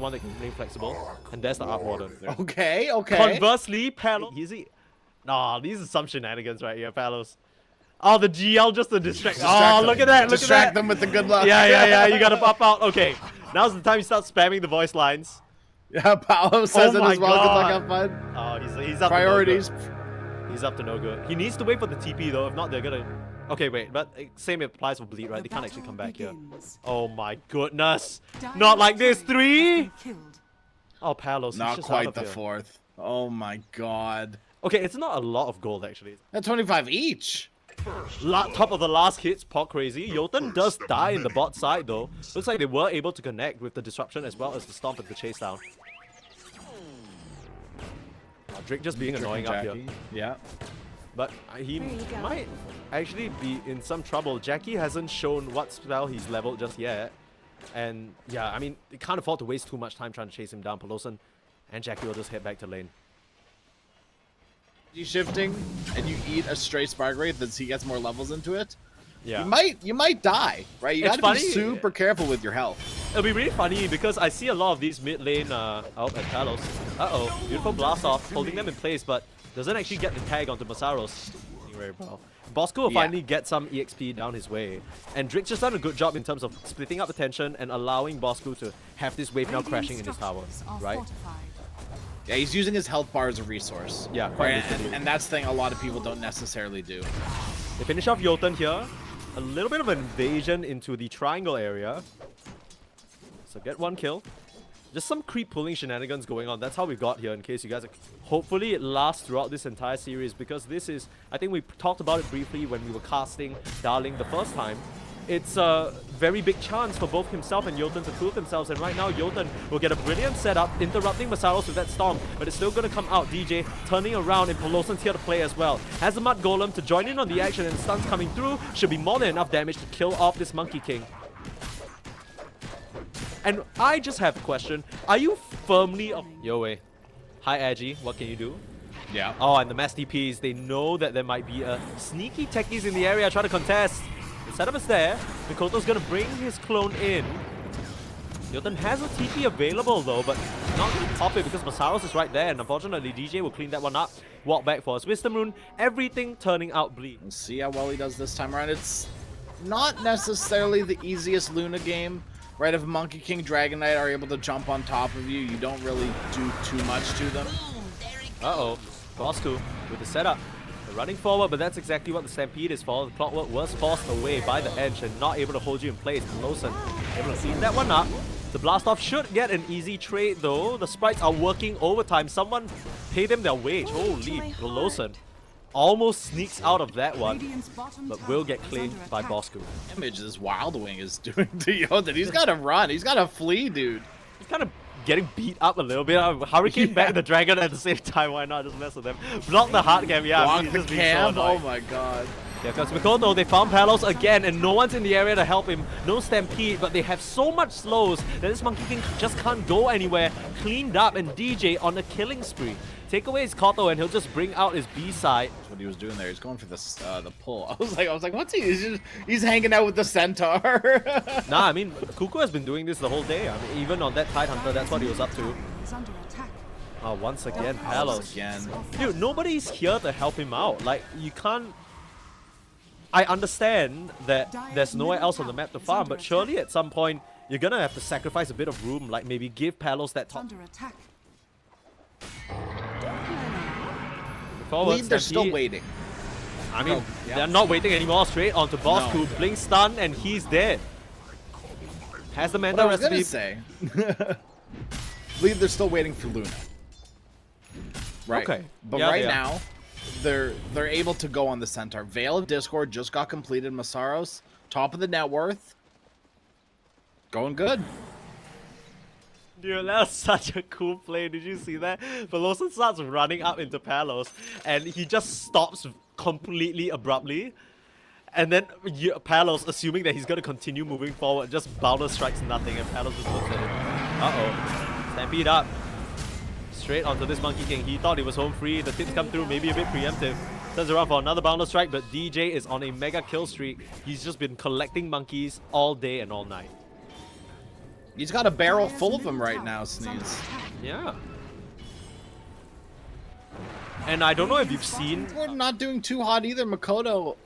one that can remain flexible. And there's the Art Warden. Okay, okay. Conversely, Palos... Nah, these are some shenanigans right here, Palos. Oh, the GL just to distract. Oh, look at that, look at that. Distract them with the good luck. Yeah, you gotta pop out. Okay, now's the time you start spamming the voice lines. Yeah, Paolo says it as well. God. Good luck, have fun. Oh, he's up Priorities. to no good. He's up to no good. He needs to wait for the TP though, if not they're gonna... Okay, wait, but same applies for Bleed, right? They can't actually come back here. Oh my goodness. Not like this, 3! Oh, Palos. Not quite the 4th. Oh my god. Okay, it's not a lot of gold actually. That's 25 each. Top of the last hits, Pot Crazy. Jotun does die in the bot side though. Looks like they were able to connect with the disruption as well as the stomp and the chase down. Drake just being annoying up here. Yeah. But he might actually be in some trouble. Jackie hasn't shown what spell he's leveled just yet. And yeah, I mean, they can't afford to waste too much time trying to chase him down. Pelosan and Jackie will just head back to lane. You shifting and you eat a stray Spark Wraith as he gets more levels into it. Yeah. You might die, right? You gotta be super careful with your health. It'll be really funny because I see a lot of these mid lane out at Palos. Uh-oh, beautiful blast off, holding them in place, but doesn't actually get the tag onto Masaros. Very well. Bosco will finally get some EXP down his way. And Drake's just done a good job in terms of splitting up attention and allowing Bosco to have this wave now crashing in his tower, right? Yeah, he's using his health bar as a resource. Yeah, quite and that's the thing a lot of people don't necessarily do. They finish off Jotun here. A little bit of an invasion into the triangle area. So get one kill. Just some creep pulling shenanigans going on. That's how we got here, in case you guys are... Hopefully it lasts throughout this entire series, because this is... I think we talked about it briefly when we were casting Darling the first time. It's a very big chance for both himself and Jotun to prove themselves, and right now Jotun will get a brilliant setup, interrupting Masaros with that Storm, but it's still going to come out. DJ turning around, and Pelosan's here to play as well. Has the Mud Golem to join in on the action, and stuns coming through. Should be more than enough damage to kill off this Monkey King. And I just have a question. Are you firmly... YOWE. Hi, Agi. What can you do? Yeah. Oh, and the Mass DPs, they know that there might be a sneaky techies in the area trying to contest. The setup is there. Mikoto's going to bring his clone in. Jotun has a TP available though, but not going to pop it because Masaros is right there. And unfortunately, DJ will clean that one up. Walk back for his Wisdom Rune. Everything turning out bleak. Let's see how well he does this time around. It's not necessarily the easiest Luna game. Right, if Monkey King, Dragon Knight are able to jump on top of you, you don't really do too much to them. Uh-oh. Bosco with the setup. They're running forward, but that's exactly what the Stampede is for. The Clockwork was forced away by the edge and not able to hold you in place. Pelosan able to clean that one up. The blast off should get an easy trade though. The sprites are working overtime. Someone pay them their wage. Holy, Pelosan almost sneaks out of that one, but will get claimed by Bosco. Damage this Wild Wing is doing to Jotun. He's got to run. He's got to flee, dude. He's kind of getting beat up a little bit. Hurricane back the Dragon at the same time. Why not just mess with them? Block the hard cam. Yeah, block the cam. So oh my god. Yeah, because Mikoto, they found Palos again, and no one's in the area to help him. No Stampede, but they have so much slows that this Monkey King just can't go anywhere. Cleaned up, and DJ on a killing spree. Take away his Koto, and he'll just bring out his B side. That's what he was doing there. He's going for this, the pull. I was like, what's he? He's hanging out with the Centaur. Nah, I mean, Kuku has been doing this the whole day. I mean, even on that Tidehunter, that's what he was up to. Oh, once again, Palos. Dude, nobody's here to help him out. Like, you can't... I understand that there's nowhere else on the map to farm, but surely at some point, you're gonna have to sacrifice a bit of room, like maybe give Palos that top... Forward, they're still waiting. I mean, they're not waiting anymore. Straight onto Boss, who blink stun, and he's dead. Has the Manta recipe. I was gonna say. Believe they're still waiting for Luna. Right. Okay. But right now, they're able to go on the Centaur. Veil of Discord just got completed. Masaros, top of the net worth. Going good. Dude, that was such a cool play. Did you see that? Pelosan starts running up into Palos, and he just stops completely abruptly. And then Palos, assuming that he's going to continue moving forward, just boulder strikes nothing, and Palos just looks at him. Uh-oh. Stampede up. Straight onto this Monkey King. He thought he was home free. The tips come through, maybe a bit preemptive. Turns around for another boulder strike, but DJ is on a mega kill streak. He's just been collecting monkeys all day and all night. He's got a barrel full of them right now, Sneeze. Yeah. And I don't know if you've seen... We're not doing too hot either. Makoto,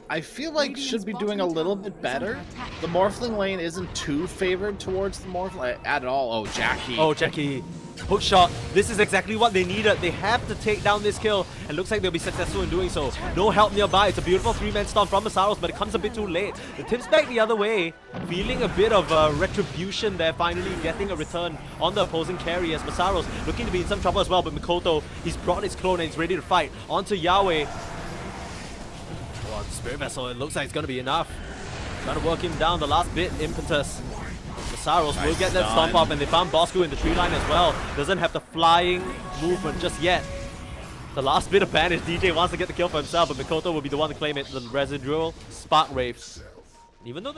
I feel like should be doing a little bit better. The Morphling lane isn't too favored towards the Morphling at all. Oh, Jackie. Oh, Jackie. Hook shot. This is exactly what they needed. They have to take down this kill, and looks like they'll be successful in doing so. No help nearby. It's a beautiful 3-man storm from Masaros, but it comes a bit too late. The tips back the other way, feeling a bit of retribution there, finally getting a return on the opposing carry as Masaros looking to be in some trouble as well, but Makoto, he's brought his clone and he's ready to fight. Onto Yahweh. Oh, the Spirit Vessel, it looks like it's going to be enough. Trying to work him down the last bit, Impetus. Masaros will get that stomp up, and they found Bosco in the tree line as well. Doesn't have the flying movement just yet. The last bit of banish, DJ wants to get the kill for himself, but Makoto will be the one to claim it. The residual Spark Wraiths. Even though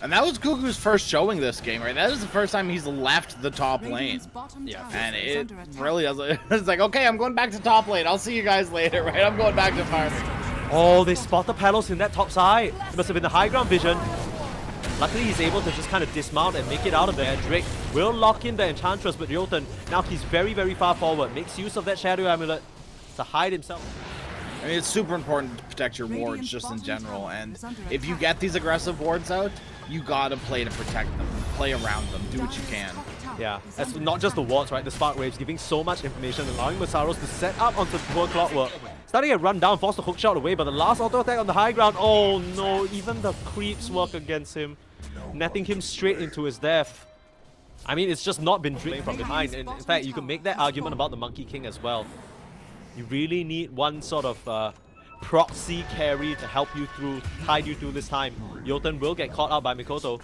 and that was Kuku's first showing this game, right? That is the first time he's left the top lane. Yeah. And it really doesn't. It's like, okay, I'm going back to top lane. I'll see you guys later, right? I'm going back to farming. Oh, they spot the Palos in that top side. It must have been the high ground vision. Luckily, he's able to just kind of dismount and make it out of there. Drake will lock in the Enchantress, but Ryoten, now he's very, very far forward. Makes use of that Shadow Amulet to hide himself. I mean, it's super important to protect your wards just in general. And if you get these aggressive wards out, you gotta play to protect them. Play around them. Do what you can. Yeah, that's not just the wards, right? The Spark Waves giving so much information, allowing Masaros to set up onto poor Clockwork. Starting a run down, forced the hook shot away, but the last auto attack on the high ground, oh no, even the creeps work against him, netting him straight into his death. I mean, it's just not been playing from behind. And in fact, you can make that argument about the Monkey King as well. You really need one sort of proxy carry to help you through, tide you through this time. Ryoten will get caught out by Makoto.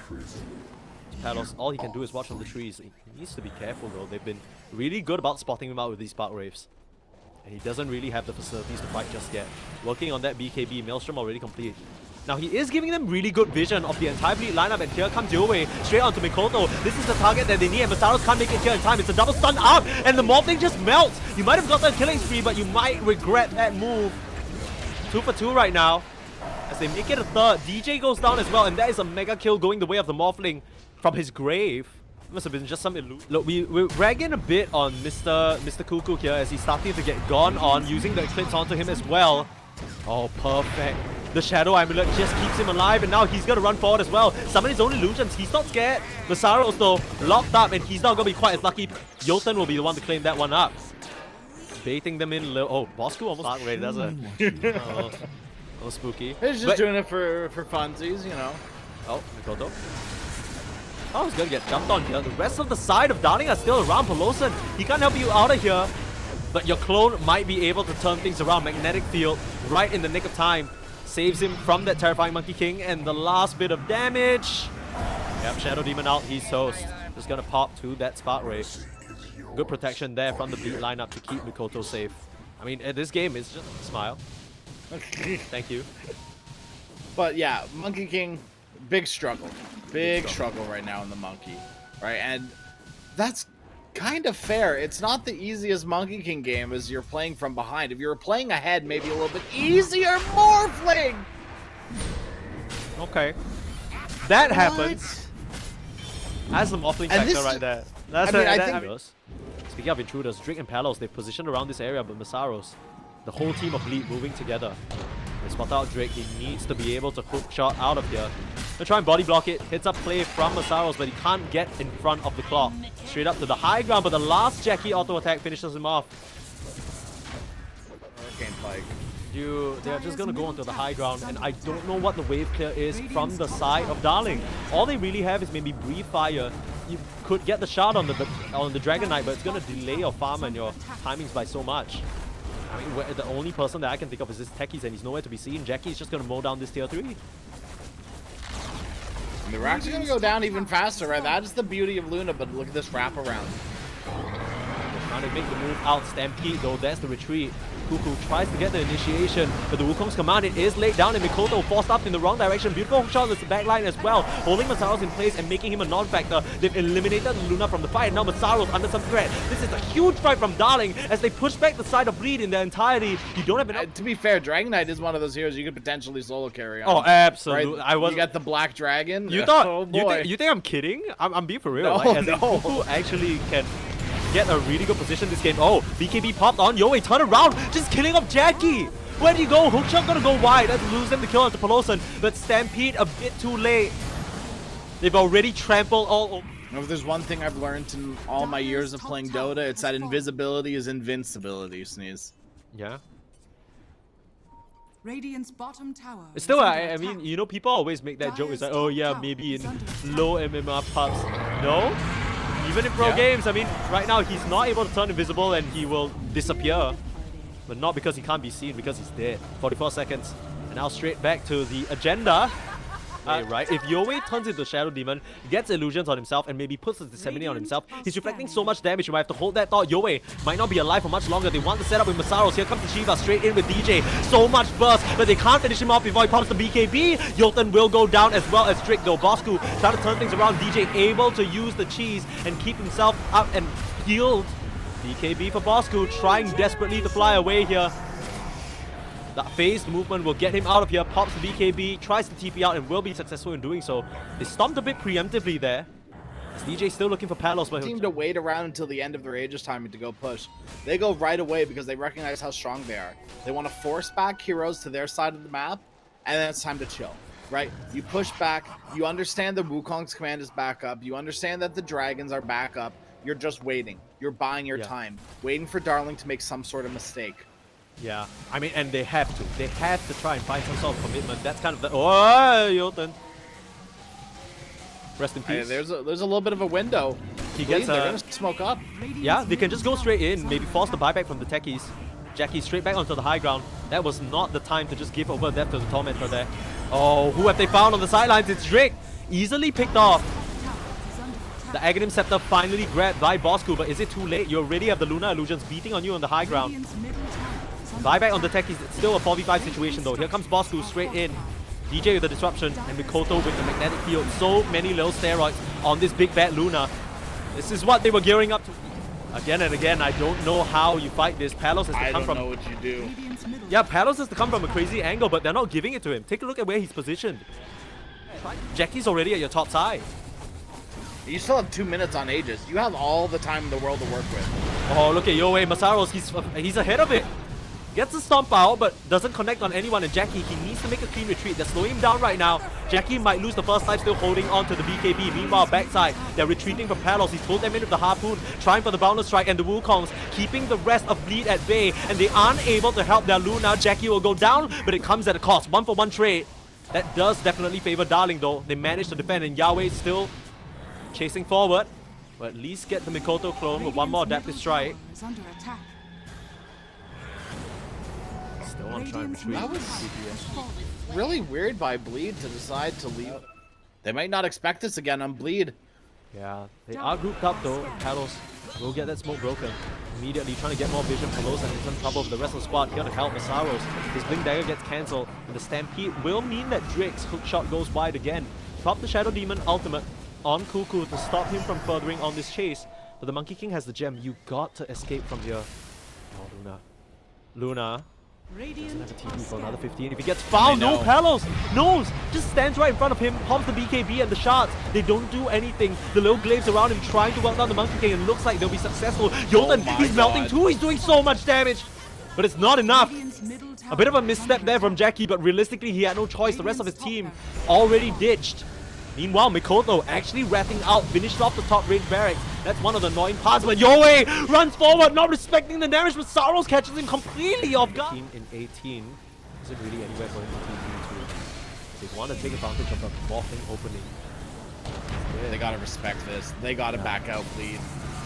Palos, all he can do is watch from the trees. He needs to be careful though. They've been really good about spotting him out with these Spark Wraiths. And he doesn't really have the facilities to fight just yet. Working on that BKB, Maelstrom already complete. Now he is giving them really good vision of the entire bleed lineup, and here comes YOWE straight onto Makoto. This is the target that they need, and Masaros can't make it here in time. It's a double stun up, and the Morphling just melts. You might have got the killing spree, but you might regret that move. 2 for 2 right now. As they make it a third, DJ goes down as well, and that is a mega kill going the way of the Morphling from his grave. It must have been just some illusion. Look, we're ragging a bit on Mr. Kuku here as he's starting to get gone on, using the Eclipse onto him as well. Oh, perfect. The Shadow Amulet just keeps him alive, and now he's going to run forward as well. Summon his own illusions. He's not scared. Masaros, though, locked up, and he's not going to be quite as lucky. Ryoten will be the one to claim that one up. Baiting them in a little. Oh, Bosco almost not ready, doesn't it? Oh, spooky. He's just doing it for funsies, you know. Oh, Makoto. Oh, he's going to get jumped on here. The rest of the side of Darling are still around. Pelosin, he can't help you out of here. But your clone might be able to turn things around. Magnetic Field right in the nick of time. Saves him from that terrifying Monkey King, and the last bit of damage. Yep, Shadow Demon out, he's toast. Just gonna pop to that Spark Wraith. Good protection there from the beat lineup to keep Makoto safe. I mean, this game is just a smile. Thank you. But yeah, Monkey King, big struggle. Big struggle right now in the Monkey. Right, and that's kind of fair. It's not the easiest Monkey King game as you're playing from behind. If you were playing ahead, maybe a little bit easier. Morphling! Okay. That happens. That's the Morphling factor right there. That's I think speaking of intruders, Drake and Palos, they've positioned around this area, but Masaros, the whole team of Bleed moving together. They spot out Drake. He needs to be able to hook shot out of here. They'll try and body block it. Hits up play from Masaros, but he can't get in front of the clock. Straight up to the high ground, but the last Jackie auto attack finishes him off. Hurricane Pike. They're just gonna go onto the high ground, and I don't know what the wave clear is from the side of Darling. All they really have is maybe Breathe Fire. You could get the shot on the Dragon Knight, but it's gonna delay your farm and your timings by so much. I mean, the only person that I can think of is this Techies, and he's nowhere to be seen. Jackie's just gonna mow down this tier 3. And the racks are gonna go down even faster, right? That is the beauty of Luna, but look at this wraparound. Trying to make the move out. Stampede, though, that's the retreat. Kuku tries to get the initiation, but the Wukong's command, it is laid down, and Mikoto forced up in the wrong direction. Beautiful hook shot with the backline as well, holding Masaros in place and making him a non-factor. They've eliminated Luna from the fight, and now Masaros under some threat. This is a huge fight from Darling as they push back the side of Bleed in their entirety. You don't have enough... To be fair, Dragon Knight is one of those heroes you could potentially solo carry on. Oh, absolutely. Right? You got the Black Dragon. You thought... Oh, boy. You think I'm kidding? I'm being for real. No, like, as no. Kuku actually can get a really good position this game. Oh, BKB popped on. YOWE, turn around. Just killing off Jackie. Where do you go? Hookshot gonna go wide. Let's lose them to kill onto Palosan. But Stampede a bit too late. They've already trampled all over. If there's one thing I've learned in all my years of playing Dota, it's that invisibility is invincibility, Sneeze. Yeah. Radiant's bottom tower. Still, I mean, you know, people always make that joke. It's like, oh yeah, maybe in low MMR pubs. No. Even in pro games, I mean, right now he's not able to turn invisible and he will disappear. But not because he can't be seen, because he's dead. 44 seconds. And now straight back to the agenda. Right, if YOWE turns into Shadow Demon, gets illusions on himself, and maybe puts his Disseminate on himself, he's reflecting so much damage. You might have to hold that thought. YOWE might not be alive for much longer. They want to set up with Masaros. Here comes the Shiva straight in with DJ. So much burst, but they can't finish him off before he pops the BKB. Jolton will go down as well as Strick, though. Bosku trying to turn things around. DJ able to use the cheese and keep himself up and healed. BKB for Bosku, trying desperately to fly away here. That phased movement will get him out of here. Pops the BKB, tries to TP out, and will be successful in doing so. They stomped a bit preemptively there. DJ still looking for Palos, but team to wait around until the end of their Aegis timing to go push. They go right away because they recognize how strong they are. They want to force back heroes to their side of the map, and then it's time to chill. Right? You push back. You understand the Wukong's command is back up. You understand that the dragons are back up. You're just waiting. You're buying your time, waiting for Darling to make some sort of mistake. Yeah, I mean, and they have to. They have to try and find some sort of commitment. That's kind of the... Oh, Jolton. Rest in peace. Hey, there's a little bit of a window. He gets they're gonna smoke up. Yeah, they can just go straight in. Maybe force the buyback from the techies. Jackie straight back onto the high ground. That was not the time to just give over depth to the Tormentor there. Oh, who have they found on the sidelines? It's Drake. Easily picked off. The Aghanim Scepter finally grabbed by Bosku, but is it too late? You already have the Luna Illusions beating on you on the high ground. Buyback on the techies. It's still a 4v5 situation though. Here comes Bosku straight in. DJ with the disruption and Mikoto with the magnetic field. So many little steroids on this big bad Luna. This is what they were gearing up to. Again and again, I don't know how you fight this. Palos has to come from... I don't know what you do. Yeah, Palos has to come from a crazy angle, but they're not giving it to him. Take a look at where he's positioned. Jackie's already at your top side. You still have 2 minutes on Aegis. You have all the time in the world to work with. Oh, look at YOWE. Masaros, he's ahead of it. Gets the stomp out, but doesn't connect on anyone. And Jackie, he needs to make a clean retreat. They're slowing him down right now. Jackie might lose the first time, still holding on to the BKB. Meanwhile, backside, they're retreating from Palos. He's pulled them in with the Harpoon, trying for the Boundless Strike, and the Wukongs keeping the rest of Bleed at bay. And they aren't able to help their Luna. Jackie will go down, but it comes at a cost. 1-for-1 trade. That does definitely favor Darling, though. They managed to defend, and YOWE still chasing forward. But at least get the Mikoto clone with one more Adaptive Strike. That was really weird by Bleed to decide to leave. They might not expect this again on Bleed. Yeah, they are grouped up though. Palos will get that smoke broken. Immediately trying to get more vision for Los, and he's in trouble with the rest of the squad here to help Masaros. His Blink Dagger gets cancelled, and the Stampede will mean that Drake's hook shot goes wide again. Pop the Shadow Demon ultimate on Kuku to stop him from furthering on this chase. But the Monkey King has the gem. You got to escape from here. Oh, Luna doesn't have a TP for another 15. If he gets found, no, Palos knows. Just stands right in front of him, pops the BKB and the shards. They don't do anything. The little glaives around him trying to work down the Monkey King, and looks like they'll be successful. Jolton, he's melting too. He's doing so much damage, but it's not enough. A bit of a misstep there from Jackie, but realistically he had no choice. The rest of his team already ditched. Meanwhile, Mikoto actually wrapping out, finished off the top range barracks. That's one of the annoying parts, but YOWE runs forward, not respecting the damage, but Saros catches him completely off guard. In 18 isn't really anywhere for him to TP to. They want to take advantage of the morphing opening. Yeah, they gotta respect this. They gotta back out Bleed.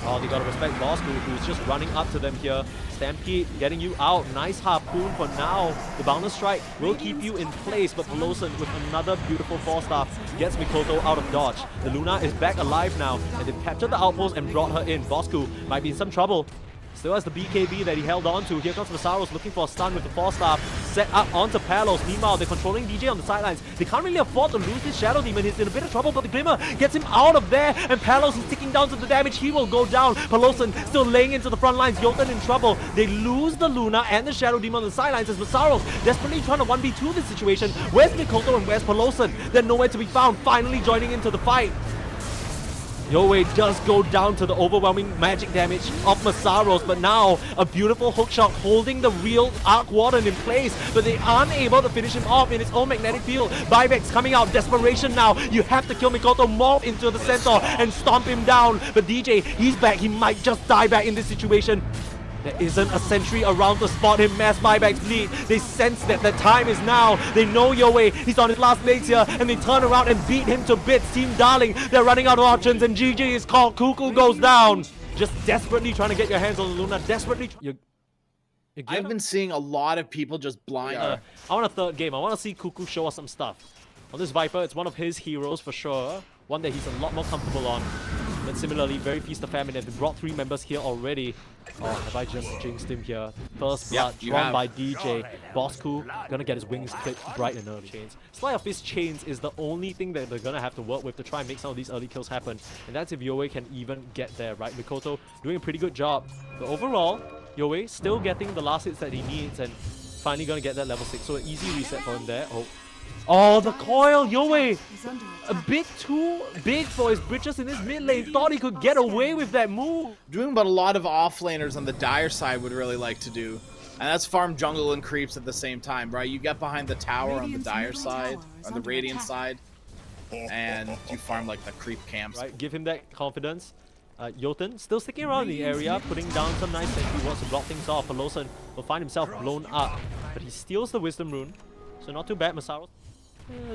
Oh, they gotta respect Bosku, who's just running up to them here. Stampede getting you out. Nice harpoon for now. The Boundless Strike will keep you in place, but Palosan with another beautiful 4-star gets Mikoto out of dodge. The Luna is back alive now, and they've captured the outpost and brought her in. Bosku might be in some trouble. Still has the BKB that he held on to. Here comes Masaros looking for a stun with the 4-star set up onto Palos. Meanwhile, they're controlling DJ on the sidelines. They can't really afford to lose this Shadow Demon. He's in a bit of trouble, but the Glimmer gets him out of there. And Palos is ticking down to the damage. He will go down. Palosan still laying into the front lines. Jotun in trouble. They lose the Luna and the Shadow Demon on the sidelines as Masaros desperately trying to 1v2 this situation. Where's Mikoto and where's Palosan? They're nowhere to be found. Finally joining into the fight. YOWE does go down to the overwhelming magic damage of Masaros, but now a beautiful hookshot holding the real Arc Warden in place, but they aren't able to finish him off in its own magnetic field. Buyback's coming out, desperation now. You have to kill Mikoto, morph into the centaur and stomp him down. But DJ, he's back. He might just die back in this situation. There isn't a sentry around to spot him. Mass buybacks bleed. They sense that the time is now. They know YOWE. He's on his last legs here. And they turn around and beat him to bits. Team Darling, they're running out of options. And GG is called. Kuku goes down. Just desperately trying to get your hands on the Luna. Desperately. I've been seeing a lot of people just blind. I want a third game. I want to see Kuku show us some stuff. On this Viper, it's one of his heroes for sure. One that he's a lot more comfortable on. But similarly, very Feast of Famine. They've brought 3 members here already. Oh, have I just jinxed him here? First blood drawn by DJ. Bosku gonna get his wings clipped bright and early. Chains. Sleight of Fist chains is the only thing that they're gonna have to work with to try and make some of these early kills happen. And that's if YOWE can even get there, right? Mikoto doing a pretty good job. But overall, YOWE still getting the last hits that he needs and finally gonna get that level 6. So an easy reset for him there. Oh, the coil! YOWE! A bit too big for his britches in his mid lane. Thought he could get away with that move. Doing what a lot of offlaners on the Dire side would really like to do. And that's farm jungle and creeps at the same time, right? You get behind the tower on the Dire side, on the Radiant side, and you farm like the creep camps. Right, give him that confidence. Jotun still sticking around in the area, putting down some nice sentry wards to block things off. Palosan will find himself blown up, but he steals the Wisdom Rune. So not too bad, Masaros.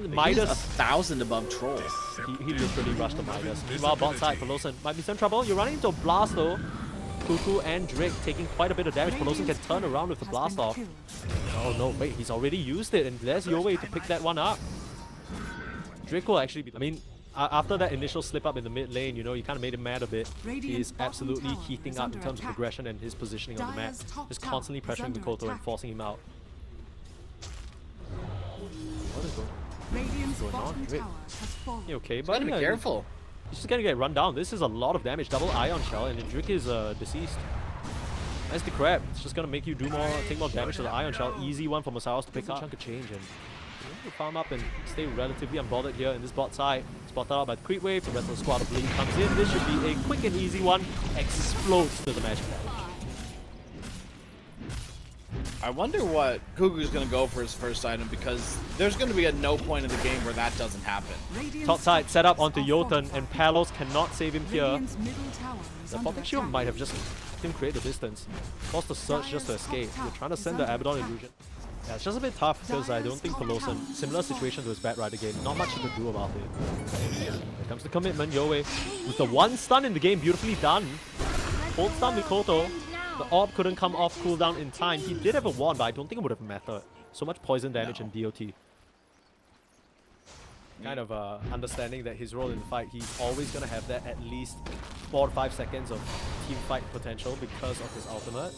Midas 1,000 above Troll. He literally rushed the Midas. Meanwhile, bot side, Palosan might be some trouble. You're running into a blast though. Kuku and Drake taking quite a bit of damage. Palosan can turn around with the blast off. Oh no, wait, he's already used it, and there's YOWE to pick that one up. Drake will actually be. I mean, after that initial slip up in the mid lane, you know, you kind of made him mad a bit. He is absolutely heating up in terms of progression and his positioning on the map. Just constantly pressuring Mikoto and forcing him out. What is going on? Drake. You okay, buddy? Gotta be careful. He's just gonna get run down. This is a lot of damage. Double Ion Shell, and Drake is deceased. That's the crap. It's just gonna make you do more, take more damage to the Ion Shell. Easy one for Masaros to pick up. Chunk of change, and you farm up and stay relatively unbothered here in this bot side. Spotted out by the creep wave. The rest of the squad of Bleed comes in. This should be a quick and easy one. Explodes to the magic damage. I wonder what Kuku's going to go for his first item, because there's going to be a no point in the game where that doesn't happen. Top side set up onto Jotun, and Palos cannot save him here. The Popping Shield might have just let him create the distance. Forced the search just to escape. They're trying to send the Abaddon illusion. Yeah, it's just a bit tough because I don't think Palosan, similar situation to his Bat Rider game, not much he could do about it. Here comes the commitment. YOWE with the one stun in the game, beautifully done. Hold stun Mikoto. The orb couldn't come off cooldown in time. He did have a wand, but I don't think it would have mattered. So much poison damage and DOT. Kind of understanding that his role in the fight, he's always going to have that at least 4 to 5 seconds of team fight potential because of his ultimate.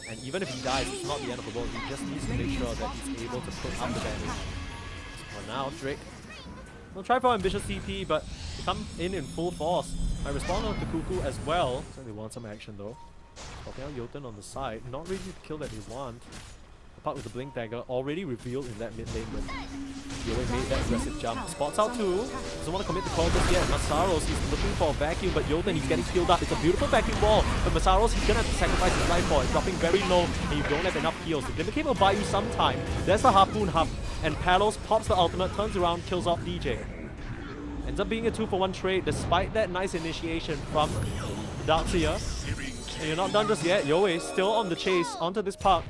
And even if he dies, it's not the end of the world. He just needs to make sure that he's able to put up the damage. For now, Drake will try for ambitious TP, but they come in full force. I respond on to Kuku as well. So they want some action though. Popping out Jotun on the side. Not really the kill that they want. The part with the Blink Dagger already revealed in that mid lane when YOWE made that aggressive jump. Spots out too. Doesn't want to commit the call just yet. Masaros, he's looking for a vacuum, but Jotun, he's getting healed up. It's a beautiful vacuum wall, but Masaros, he's gonna have to sacrifice his life for it. Dropping very low, and you don't have enough heals. The Glimmer Cape will buy you some time. There's the Harpoon Hub, and Palos pops the ultimate, turns around, kills off DJ. Ends up being a 2-for-1 trade, despite that nice initiation from Darkseer. And you're not done just yet. YOWE still on the chase onto this park.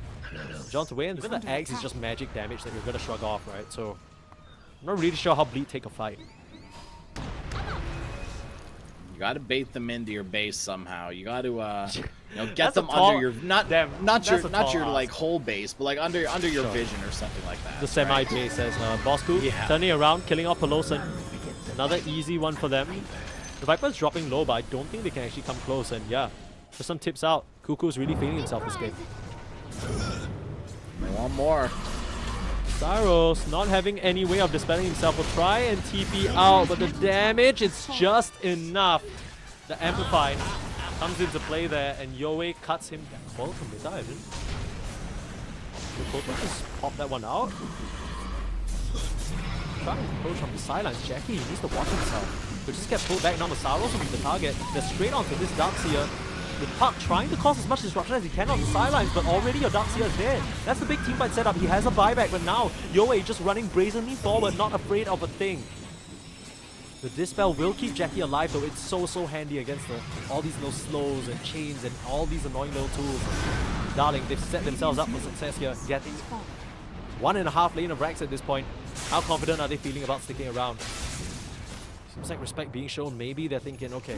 John's away, and the eggs is just magic damage that you're gonna shrug off, right? So I'm not really sure how Bleed take a fight. You gotta bait them into your base somehow. You gotta you know, get them under your not your like whole base, but like under your vision or something like that. The semi base as Bosku turning around, killing off Palosan. Another easy one for them. The Viper's dropping low, but I don't think they can actually come close, and yeah. For some tips out, Kuku's really feeling himself this game. They want more. Saros not having any way of dispelling himself will try and TP out, but the damage is just enough. The Amplify comes into play there, and YOWE cuts him down. Well, from the side, Mikoto just pop that one out. Trying to approach from the sidelines. Jackie needs to watch himself. But just get pulled back now. Masaros will be the target. They're straight onto this Darkseer. The Puck trying to cause as much disruption as he can on the sidelines, but already your Darkseer is dead. That's the big teamfight setup. He has a buyback, but now YOWE just running brazenly forward, not afraid of a thing. The Dispel will keep Jackie alive, though. It's so handy against all these little slows and chains and all these annoying little tools. Darling, they've set themselves up for success here. Get 1.5 lane of racks at this point. How confident are they feeling about sticking around? Seems like respect being shown. Maybe they're thinking, okay,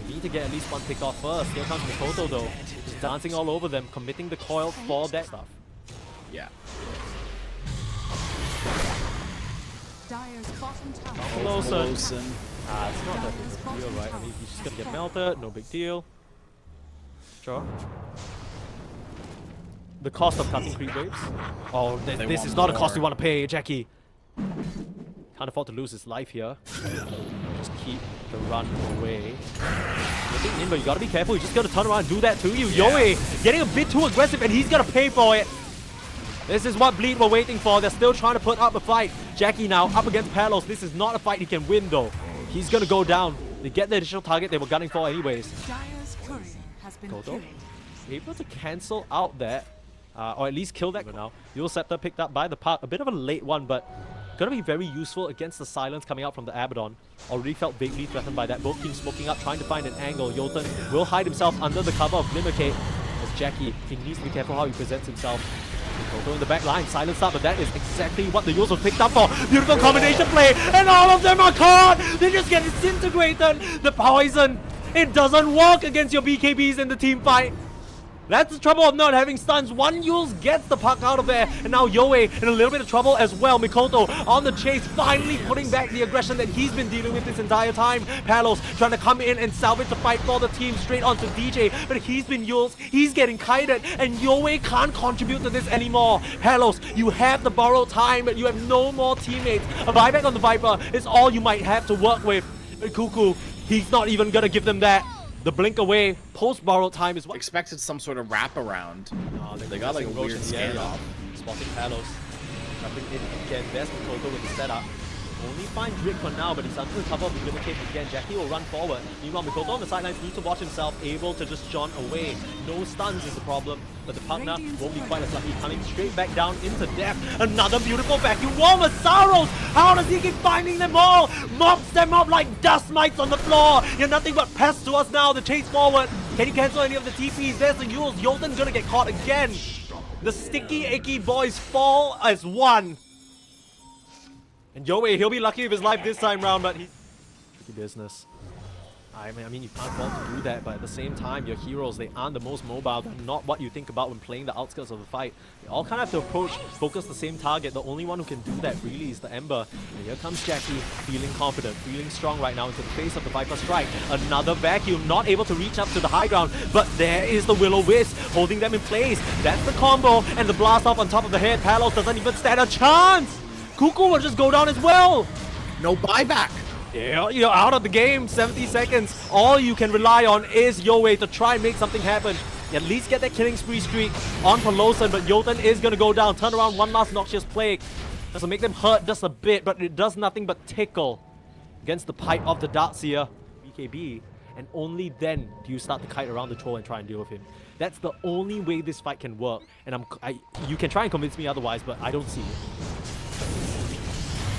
we need to get at least one pick off first. Here comes Mikoto though. Just dancing all over them, committing the coil for that stuff. Yeah. Dire's bottom tower. Peloson. It's not that big of a deal, right? I mean, he's just gonna get melted, no big deal. Sure. The cost of cutting creep waves. Oh, this is not a cost you want to pay, Jackie. Can't afford to lose his life here. Just keep the run away. But you gotta be careful. He's just gonna turn around and do that to you. Yeah. YOWE getting a bit too aggressive, and he's gonna pay for it. This is what Bleed were waiting for. They're still trying to put up a fight. Jackie now up against Palos. This is not a fight he can win though. He's gonna go down. They get the additional target they were gunning for anyways. Kodo able to cancel out that, or at least kill that now. Dual Scepter picked up by the Puck. A bit of a late one, but gonna be very useful against the silence coming out from the Abaddon. Already felt vaguely threatened by that. Both teams smoking up, trying to find an angle. Jotun will hide himself under the cover of Glimmercape. As Jackie, he needs to be careful how he presents himself. Mikoto in the back line, silence up, but that is exactly what the Yules were picked up for. Beautiful combination play, and all of them are caught! They just get disintegrated! The poison, it doesn't work against your BKBs in the team fight. That's the trouble of not having stuns. One Yules gets the Puck out of there, and now YOWE in a little bit of trouble as well. Mikoto on the chase, finally putting back the aggression that he's been dealing with this entire time. Palos trying to come in and salvage the fight for the team straight onto DJ, but he's been Yules, he's getting kited, and YOWE can't contribute to this anymore. Palos, you have the borrowed time, but you have no more teammates. A buyback on the Viper is all you might have to work with. But Kuku, he's not even gonna give them that. The blink away, post-borrowed time is what... Expected some sort of wraparound. No, they got like a weird standoff. Spotting Palos. Jumping in again. There's Mikoto with the setup. Only find Drake for now, but he's under the cover of the Glimmercape again. Jackie will run forward. Meanwhile, Mikoto on the sidelines needs to watch himself, able to just jaunt away. No stuns is the problem, but the partner won't be quite as lucky. Coming straight back down into death. Another beautiful vacuum wall. Masaros! How does he keep finding them all? Mops them up like dust mites on the floor. You're nothing but pests to us now. The chase forward. Can you cancel any of the TPs? There's the Yules. Jotun's gonna get caught again. The sticky, icky boys fall as one. And YOWE, he'll be lucky with his life this time round, but he's tricky business. I mean, you can't fault to do that, but at the same time, your heroes, they aren't the most mobile. They're not what you think about when playing the outskirts of the fight. They all kind of have to approach, focus the same target. The only one who can do that really is the Ember. And here comes Jackie, feeling confident, feeling strong right now into the face of the Viper Strike. Another vacuum, not able to reach up to the high ground, but there is the Will-O-Wisp, holding them in place. That's the combo, and the blast off on top of the head. Palos doesn't even stand a chance! Kuku will just go down as well! No buyback! Yeah, you're out of the game, 70 seconds. All you can rely on is YOWE to try and make something happen. At least get that killing spree streak on Peloson, but Jotun is going to go down. Turn around, one last Noxious Plague. Doesn't make them hurt just a bit, but it does nothing but tickle against the pipe of the Darkseer BKB. And only then do you start to kite around the troll and try and deal with him. That's the only way this fight can work. And you can try and convince me otherwise, but I don't see it.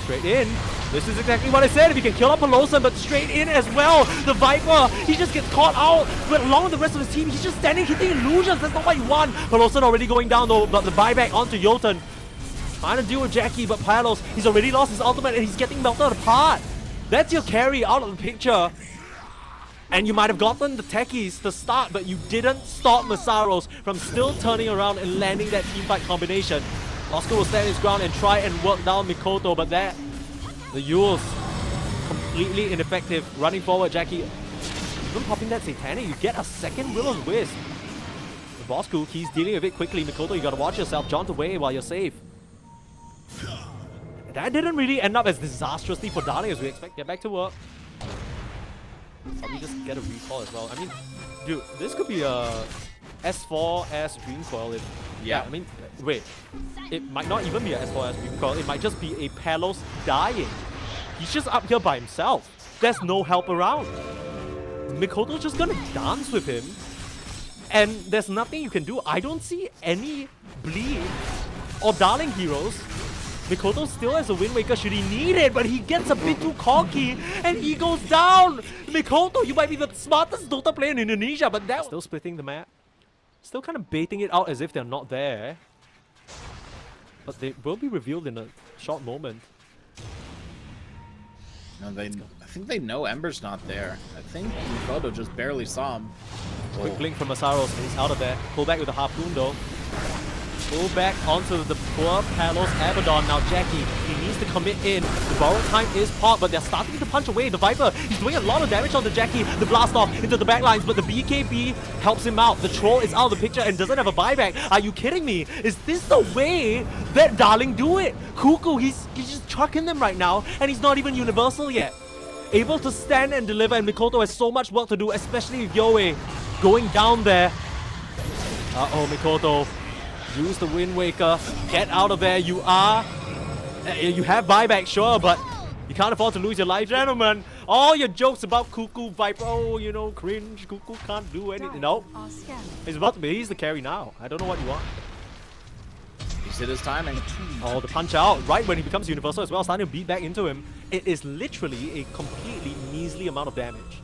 Straight in. This is exactly what I said. If he can kill up Peloson, but straight in as well. The Viper, he just gets caught out. But along with the rest of his team, he's just standing hitting illusions. That's not what you want. Peloson already going down though, but the buyback onto Jotun. Trying to deal with Jackie, but Palos, he's already lost his ultimate and he's getting melted apart. That's your carry out of the picture. And you might have gotten the techies to start, but you didn't stop Masaros from still turning around and landing that teamfight combination. Oscar will stand his ground and try and work down Mikoto, but the Yules completely ineffective. Running forward, Jackie even popping that Satanic, you get a second Will-O-Wisp. The Bosku, he's dealing with it quickly. Mikoto, you gotta watch yourself. Jaunt away while you're safe. That didn't really end up as disastrously for Darling as we expect. Get back to work. Probably just get a recall as well. I mean, dude, this could be a S4S Dream Coil if... Yeah. I mean, wait. It might not even be a S4S Dream Coil. It might just be a Palos dying. He's just up here by himself. There's no help around. Mikoto's just gonna dance with him. And there's nothing you can do. I don't see any bleed or Darling heroes. Mikoto still has a Wind Waker should he need it, but he gets a bit too cocky and he goes down. Mikoto, you might be the smartest Dota player in Indonesia, but that still splitting the map. Still kind of baiting it out as if they're not there. But they will be revealed in a short moment. No, I think they know Ember's not there. I think Mikoto just barely saw him. Quick blink from Masaros, and he's out of there. Pull back with the Harpoon though. Pull back onto the poor Palos Abaddon. Now Jackie, he needs to commit in. The borrowed time is popped, but they're starting to punch away. The Viper, he's doing a lot of damage on the Jackie. The blast off into the backlines, but the BKB helps him out. The Troll is out of the picture and doesn't have a buyback. Are you kidding me? Is this the way that Darling do it? Kuku, he's just chucking them right now, and he's not even universal yet. Able to stand and deliver, and Mikoto has so much work to do, especially with Yowie going down there. Uh-oh, Mikoto. Use the Wind Waker. Get out of there. You have buyback, sure, but you can't afford to lose your life, gentlemen. All your jokes about Kuku, Viper, oh, you know, cringe. Kuku can't do anything. No. He's about to be. He's the carry now. I don't know what you want. He's hit his timing. Oh, the punch out right when he becomes universal as well, starting to beat back into him. It is literally a completely measly amount of damage.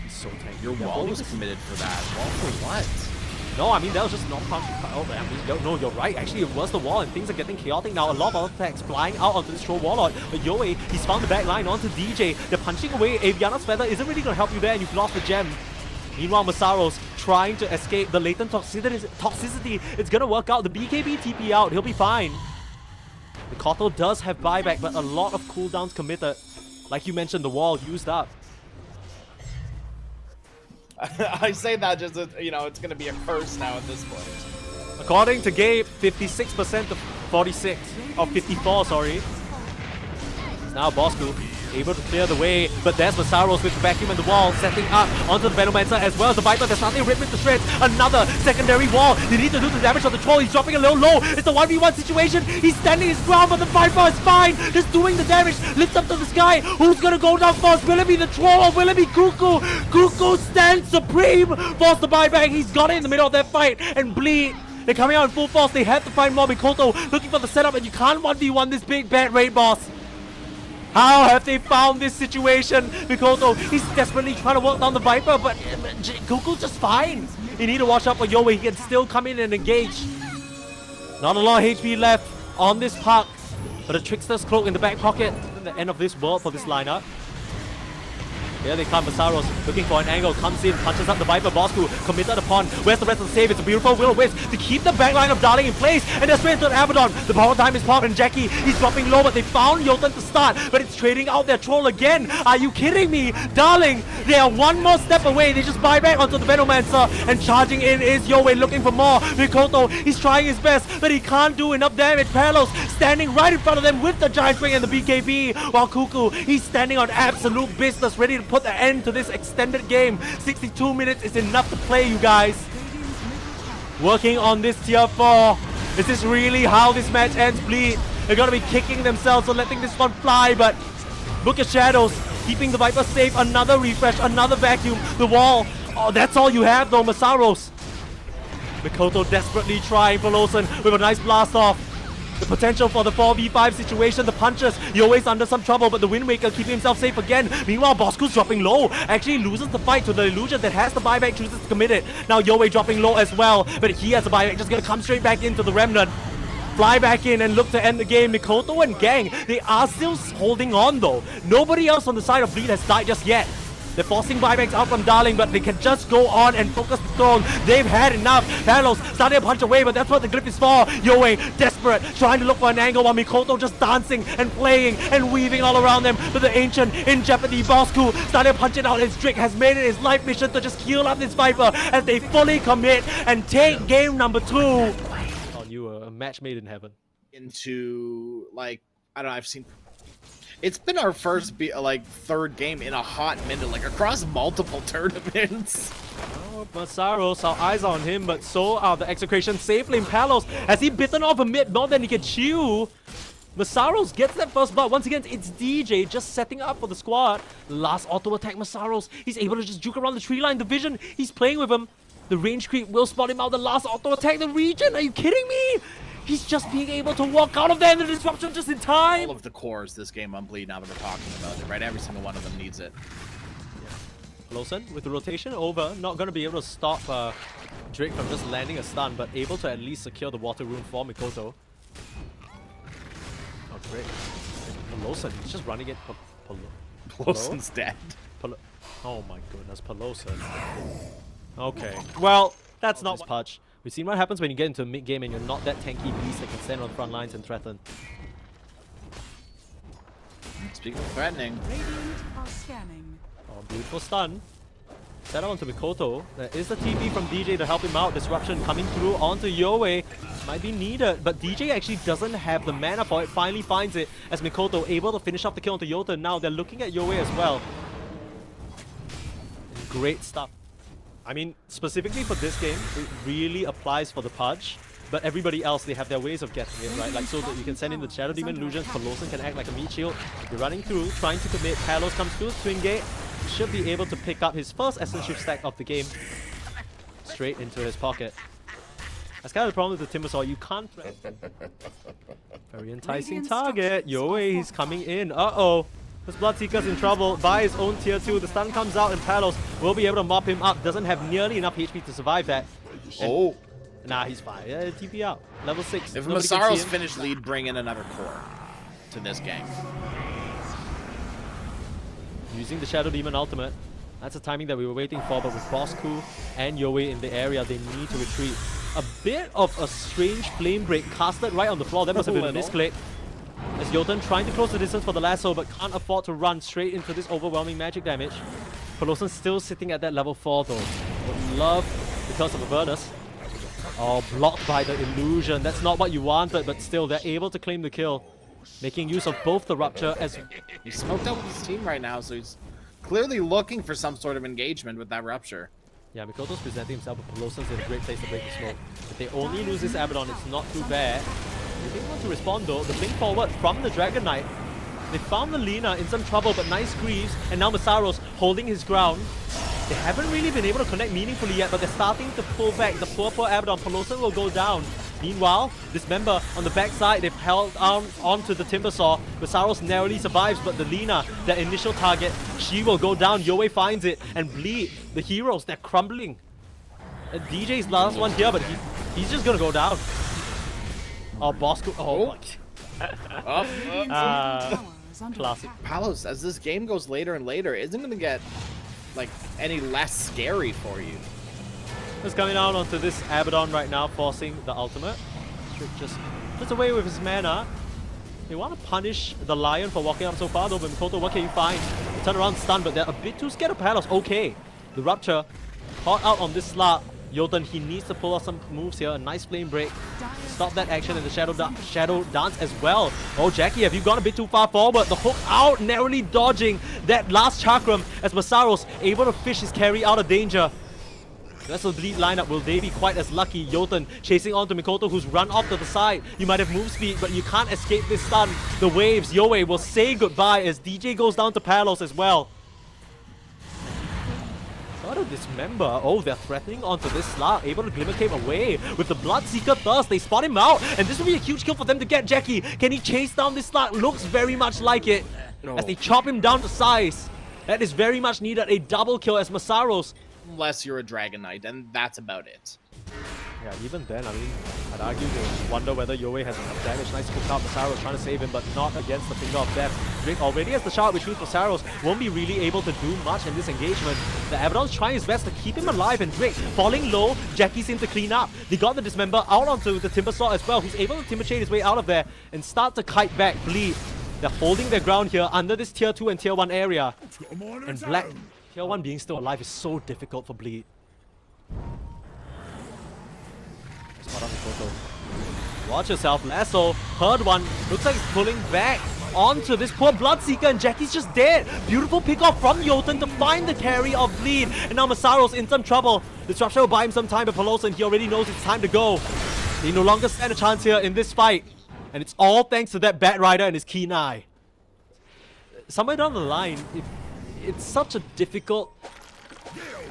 He's so tanky. Your wall was committed for that. Wall for what? No, I mean, that was just non-punch. Oh, I mean, no, you're right. Actually, it was the wall, and things are getting chaotic now. A lot of attacks flying out onto this Troll Warlord. But Yowie, he's found the back line onto DJ. They're punching away. Aviana's Feather isn't really going to help you there, and you've lost the gem. Meanwhile, Masaros trying to escape the latent toxicity. It's going to work out. The BKB TP out. He'll be fine. The Koto does have buyback, but a lot of cooldowns committed. Like you mentioned, the wall used up. I say that just, you know, it's going to be a curse now at this point. According to Gabe, 56% to 46. Or 54, sorry. It's now Bosku able to clear the way, but there's Masaros with the vacuum and the wall, setting up onto the Venomancer as well as the Viper. They're starting to rip him to shreds. Another secondary wall. They need to do the damage on the Troll. He's dropping a little low. It's a 1v1 situation. He's standing his ground, but the Viper is fine. Just doing the damage. Lifts up to the sky. Who's gonna go down first? Will it be the Troll or will it be Kuku? Kuku stands supreme. Force the buyback. He's got it in the middle of that fight. And Bleed, they're coming out in full force. They have to find more. Mikoto looking for the setup, and you can't 1v1 this big bad raid boss. How have they found this situation? Mikoto, he's desperately trying to work down the Viper, but Kuku's just fine. You need to watch out for Yowie. He can still come in and engage. Not a lot of HP left on this puck, but a Trickster's Cloak in the back pocket. The end of this world for this lineup. Here they come, Masaros looking for an angle, comes in, punches up the Viper. Bosku committed upon. Where's the rest of the save? It's a beautiful Will-O-Wisp to keep the backline of Darling in place, and they're straight into the Abaddon. The power time is popped, and Jackie, he's dropping low, but they found Jotun to start, but it's trading out their Troll again. Are you kidding me? Darling, they are one more step away. They just buy back onto the Venomancer, and charging in is Yowie looking for more. Mikoto, he's trying his best, but he can't do enough damage. Palos standing right in front of them with the Giant Spring and the BKB, while Kuku, he's standing on absolute business, ready to put the end to this extended game. 62 minutes is enough to play, you guys. Working on this tier 4. Is this really how this match ends? Bleed, they're gonna be kicking themselves or letting this one fly, but Book of Shadows keeping the Viper safe. Another refresh, another vacuum. The wall, oh, that's all you have though. Masaros, Mikoto desperately trying for Lawson with a nice blast off. The potential for the 4v5 situation, the punches, Yowie's under some trouble, but the Wind Waker keeping himself safe again. Meanwhile, Bosku's dropping low, actually loses the fight to the Illusion that has the buyback, chooses to commit it. Now Yowie dropping low as well, but he has a buyback, just gonna come straight back into the Remnant. Fly back in and look to end the game. Mikoto and Gang, they are still holding on though. Nobody else on the side of Bleed has died just yet. They're forcing buybacks out from Darling, but they can just go on and focus the throne. They've had enough. Palos starting to punch away, but that's what the grip is for. YOWE, desperate, trying to look for an angle while Mikoto just dancing and playing and weaving all around them. But the Ancient in jeopardy. Bosku starting to punch it out. His Drake has made it his life mission to just heal up this Viper as they fully commit and take game number 2. On you, a match made in heaven. Into, like, I don't know, I've seen... It's been our first, third game in a hot minute, like, across multiple tournaments. Oh, Masaros, our eyes on him, but so are the execration safely in Palos. Has he bitten off a mid more than he can chew? Masaros gets that first blood. Once again, it's DJ just setting up for the squad. Last auto attack, Masaros. He's able to just juke around the tree line. The vision, he's playing with him. The range creep will spot him out. The last auto attack, the region. Are you kidding me? He's just being able to walk out of there and the disruption just in time. All of the cores this game on Bleed, now that we're talking about it, right? Every single one of them needs it. Lawson with the rotation over, not going to be able to stop Drake from just landing a stun, but able to at least secure the water rune for Mikoto. Oh, great. Lawson, he's just running it. Lawson's dead. Oh my goodness, Peloson. Okay, well, that's not Pudge. We've seen what happens when you get into a mid-game and you're not that tanky beast that can stand on the front lines and threaten. Speaking of threatening. Radiant are scanning. Oh, beautiful stun. Set up onto Mikoto. There is the TP from DJ to help him out. Disruption coming through onto YOWE. Might be needed, but DJ actually doesn't have the mana for it. Finally finds it as Mikoto able to finish off the kill onto Yota. Now they're looking at YOWE as well. Great stuff. I mean, specifically for this game, it really applies for the Pudge. But everybody else, they have their ways of getting it, right? Like, so that you can send in the Shadow Demon illusions. Peloson can act like a meat shield. You're running through, trying to commit. Palos comes through, Twin Gate. Should be able to pick up his first Essence Shift stack of the game. Straight into his pocket. That's kind of the problem with the Timbersaw. You can't... Very enticing target. YOWE, he's coming in. Uh-oh. This Bloodseeker's in trouble by his own tier 2. The stun comes out and Palos will be able to mop him up. Doesn't have nearly enough HP to survive that. Oh. Nah, he's fine. Yeah, TP out. Level 6. If Masaro's finished lead, bring in another core to this game. Using the Shadow Demon ultimate. That's the timing that we were waiting for, but with Bosku and YOWE in the area, they need to retreat. A bit of a strange flame break casted right on the floor. That must have been a misclick. As Jotun trying to close the distance for the lasso, but can't afford to run straight into this overwhelming magic damage. Peloson still sitting at that level 4 though. Would love because of Avernus. Oh, blocked by the illusion. That's not what you wanted, but still they're able to claim the kill. Making use of both the Rupture as... He's smoked out with his team right now, so he's clearly looking for some sort of engagement with that Rupture. Yeah, Mikoto's presenting himself, but Peloson's in a great place to break the smoke. If they only lose this Abaddon, it's not too bad. They didn't want to respond though. The blink forward from the Dragon Knight. They found the Lina in some trouble, but nice Greaves, and now Masaros holding his ground. They haven't really been able to connect meaningfully yet, but they're starting to pull back. The poor Abaddon. Peloson will go down. Meanwhile, this member on the backside, they've held on to the Timbersaw. Masaros narrowly survives, but the Lina, their initial target, she will go down. YOWE finds it, and Bleed, the heroes, they're crumbling. And DJ's last one here, but he's just gonna go down. Oh, Bosco. Oh, classic. Palos, as this game goes later and later, isn't going to get like any less scary for you. He's coming out onto this Abaddon right now, forcing the ultimate. Just away with his mana. They want to punish the Lion for walking up so far though, but Mikoto, what can you find? They turn around stun, but they're a bit too scared of Palos. Okay, the Rupture caught out on this slot. Jotun, he needs to pull off some moves here. A nice flame break. Stop that action in the Shadow Dance as well. Oh, Jackie, have you gone a bit too far forward? The hook out, narrowly dodging that last Chakram as Masaros able to fish his carry out of danger. The rest of the Bleed lineup, will they be quite as lucky? Jotun chasing on to Mikoto, who's run off to the side. You might have move speed, but you can't escape this stun. The waves, YOWE will say goodbye as DJ goes down to Palos as well. How to dismember? Oh, they're threatening onto this slot, able to Glimmer Cape away with the Bloodseeker Thirst. They spot him out, and this will be a huge kill for them to get Jackie. Can he chase down this slot? Looks very much like it as they chop him down to size. That is very much needed. A double kill as Masaros. Unless you're a Dragon Knight, and that's about it. Yeah, even then, I mean, I'd argue to wonder whether YOWE has enough damage. Nice hook out. Masaros trying to save him, but not against the finger of death. Drake already has the shot, which means Masaros won't be really able to do much in this engagement. The Abaddon's trying his best to keep him alive, and Drake falling low. Jackie seems to clean up. They got the Dismember out onto the Timber Saw as well. He's able to Timber Chain his way out of there and start to kite back Bleed. They're holding their ground here under this Tier 2 and Tier 1 area. And Black, Tier 1 being still alive is so difficult for Bleed. Watch yourself, Lasso. Heard one. Looks like he's pulling back onto this poor Bloodseeker, and Jackie's just dead. Beautiful pick off from Jotun to find the carry of Bleed. And now Masaros in some trouble. Disruption will buy him some time, but Pelosa, and he already knows it's time to go. He no longer stand a chance here in this fight. And it's all thanks to that Bat Rider and his keen eye. Somewhere down the line, it's such a difficult,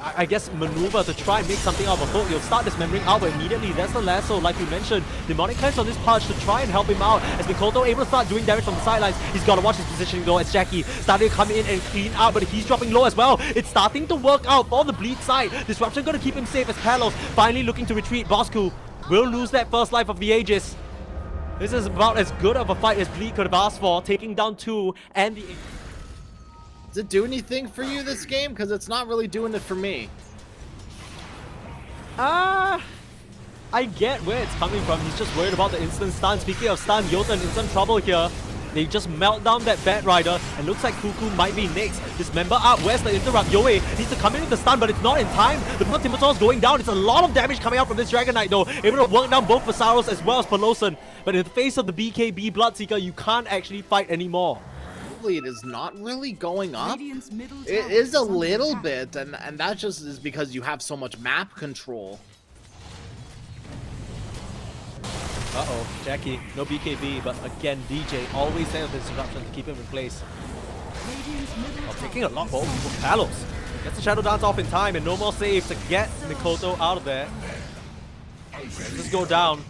I guess, maneuver to try and make something out of a hook. You'll start dismembering out, but immediately there's the lasso, like we mentioned. Demonic Cleanse on this punch to try and help him out. As Mikoto able to start doing damage from the sidelines, he's got to watch his positioning though, as Jackie starting to come in and clean out, but he's dropping low as well. It's starting to work out for the Bleed side. Disruption going to keep him safe as Palos finally looking to retreat. Bosku will lose that first life of the Aegis. This is about as good of a fight as Bleed could have asked for, taking down 2 and the... Does it do anything for you this game? Because it's not really doing it for me. I get where it's coming from. He's just worried about the instant stun. Speaking of stun, Jotun in some trouble here. They just melt down that Bat Rider, and looks like Kuku might be next. Dismember up. Where's the interrupt? YOWE needs to come in with the stun, but it's not in time. The Timber Saw is going down. It's a lot of damage coming out from this Dragon Knight though. Able to work down both Masaros as well as Pelosan. But in the face of the BKB Bloodseeker, you can't actually fight anymore. It is not really going up. It is a little bit, and that just is because you have so much map control. Uh-oh, Jackie, no BKB, but again, DJ always there with the disruption to keep him in place. Taking a lot more from Palos. Gets the Shadow Dance off in time, and no more save to get Mikoto out of there. Let's just go down.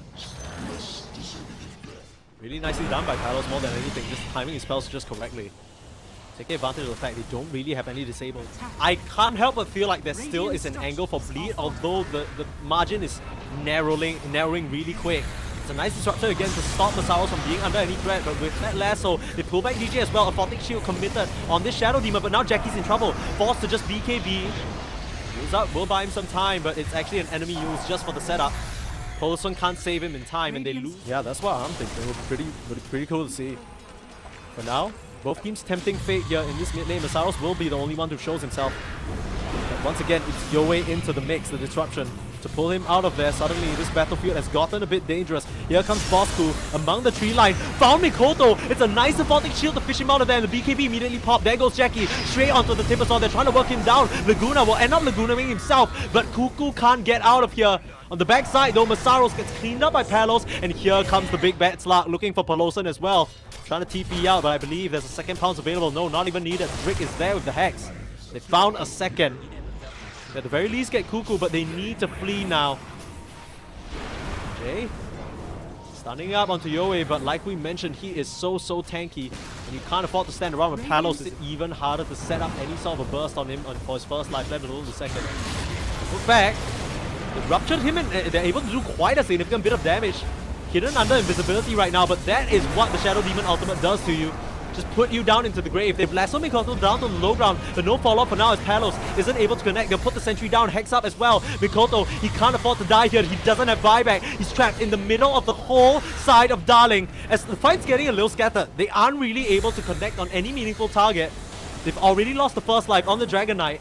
Really nicely done by Palos more than anything, just timing his spells just correctly. Taking advantage of the fact they don't really have any disabled. I can't help but feel like there still is an angle for Bleed, although the margin is narrowing really quick. It's a nice disruption again to stop Masaros from being under any threat, but with that lasso, they pull back DJ as well. A Photic Shield committed on this Shadow Demon, but now Jackie's in trouble. Forced to just BKB. Use up, will buy him some time, but it's actually an enemy use just for the setup. Polson can't save him in time, and they lose. Yeah, that's what I'm thinking. It would be pretty cool to see. For now, both teams tempting fate here in this mid lane. Masaros will be the only one who shows himself. But once again, it's YOWE into the mix, the disruption. To pull him out of there, suddenly this battlefield has gotten a bit dangerous. Here comes Bosku among the tree line. Found Mikoto. It's a nice supporting shield to fish him out of there. And the BKB immediately popped. There goes Jackie. Straight onto the Timber Saw. They're trying to work him down. Laguna will end up Lagunaing himself. But Kuku can't get out of here. On the backside though, Masaros gets cleaned up by Palos. And here comes the big Bat Slark looking for Pelosan as well. Trying to TP out, but I believe there's a second pounce available. No, not even needed. Rick is there with the Hex. They found a second. They at the very least get Kuku, but they need to flee now. Jay stunning up onto YOWE, but like we mentioned, he is so tanky, and you can't afford to stand around with Palos. It's even harder to set up any sort of a burst on him for his first life, let alone the second. Look back. They ruptured him, and they're able to do quite a significant bit of damage. Hidden under invisibility right now, but that is what the Shadow Demon Ultimate does to you. Just put you down into the grave. They've lassoed Mikoto down to the low ground, but no follow-up for now as Palos isn't able to connect. They'll put the sentry down, Hex up as well. Mikoto, he can't afford to die here. He doesn't have buyback. He's trapped in the middle of the whole side of Darling. As the fight's getting a little scattered, they aren't really able to connect on any meaningful target. They've already lost the first life on the Dragon Knight.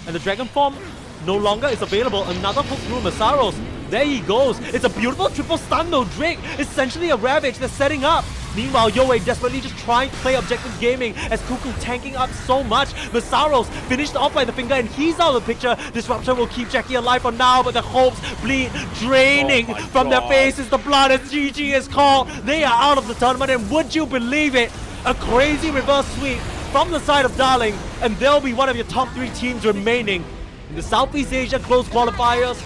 And the Dragon Form no longer is available. Another hook through Masaros. There he goes. It's a beautiful triple stun though. Drake, essentially a Ravage that's setting up. Meanwhile, YOWE desperately just trying to play objective gaming as Kuku tanking up so much. Masaros finished off by the finger and he's out of the picture. Disruption will keep Jackie alive for now, but the hopes bleed draining from their faces. The blood as GG is called. They are out of the tournament, and would you believe it? A crazy reverse sweep from the side of Darling, and they'll be one of your top 3 teams remaining in the Southeast Asia close qualifiers